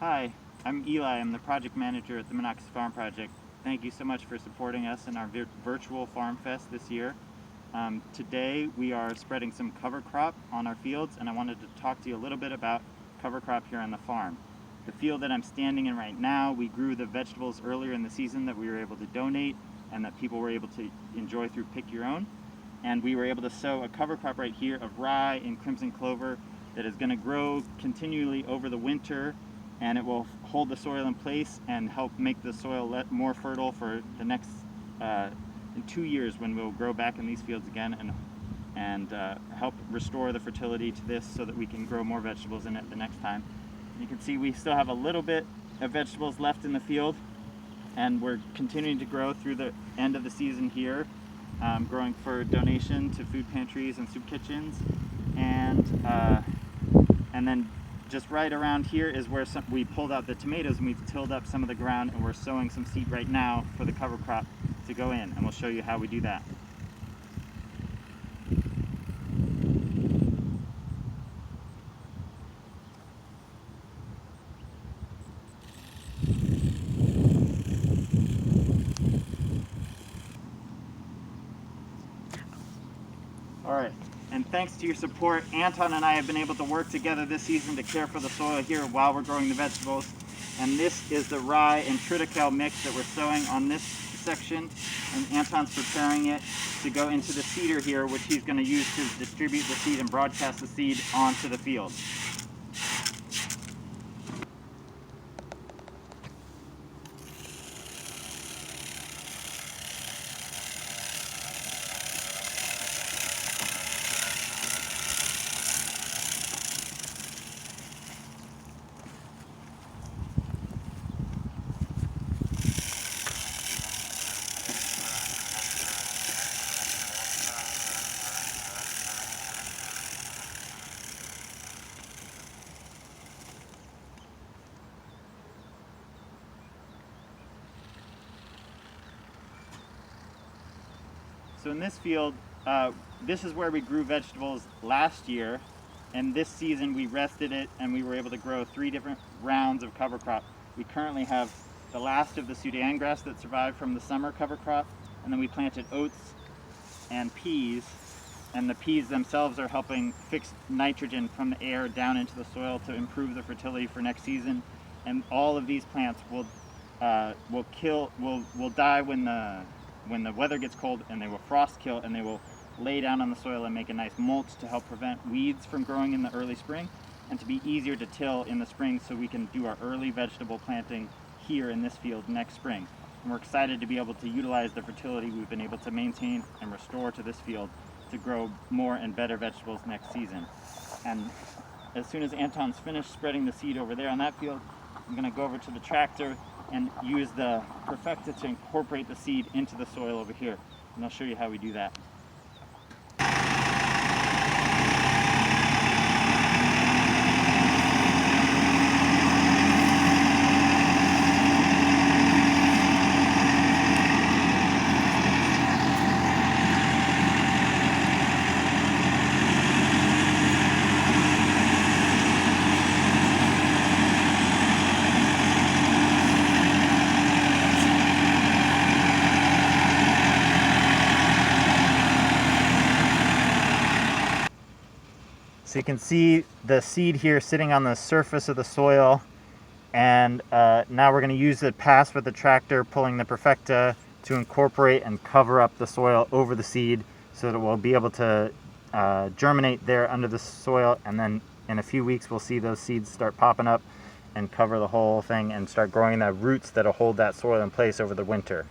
Hi, I'm Eli. I'm the project manager at the Monocacy Farm Project. Thank you so much for supporting us in our virtual Farm Fest this year. Today we are spreading some cover crop on our fields, and I wanted to talk to you a little bit about cover crop here on the farm. The field that I'm standing in right now, we grew the vegetables earlier in the season that we were able to donate and that people were able to enjoy through Pick Your Own. And we were able to sow a cover crop right here of rye and crimson clover that is going to grow continually over the winter, and it will hold the soil in place and help make the soil more fertile for the next in 2 years when we'll grow back in these fields again and help restore the fertility to this so that we can grow more vegetables in it the next time. You can see we still have a little bit of vegetables left in the field, and we're continuing to grow through the end of the season here, growing for donation to food pantries and soup kitchens, and then just right around here is where we pulled out the tomatoes and we've tilled up some of the ground, and we're sowing some seed right now for the cover crop to go in, and we'll show you how we do that. Alright, and thanks to your support, Anton and I have been able to work together this season to care for the soil here while we're growing the vegetables. And this is the rye and triticale mix that we're sowing on this section, and Anton's preparing it to go into the seeder here, which he's going to use to distribute the seed and broadcast the seed onto the field. So in this field, this is where we grew vegetables last year, and this season we rested it and we were able to grow 3 different rounds of cover crop. We currently have the last of the Sudan grass that survived from the summer cover crop, and then we planted oats and peas, and the peas themselves are helping fix nitrogen from the air down into the soil to improve the fertility for next season. And all of these plants will die when the weather gets cold, and they will frost kill, and they will lay down on the soil and make a nice mulch to help prevent weeds from growing in the early spring, and to be easier to till in the spring so we can do our early vegetable planting here in this field next spring. And we're excited to be able to utilize the fertility we've been able to maintain and restore to this field to grow more and better vegetables next season. And as soon as Anton's finished spreading the seed over there on that field, I'm going to go over to the tractor and use the perfecta to incorporate the seed into the soil over here. And I'll show you how we do that. So you can see the seed here sitting on the surface of the soil, and now we're going to use the pass with the tractor pulling the perfecta to incorporate and cover up the soil over the seed so that it will be able to germinate there under the soil, and then in a few weeks we'll see those seeds start popping up and cover the whole thing and start growing the roots that'll hold that soil in place over the winter.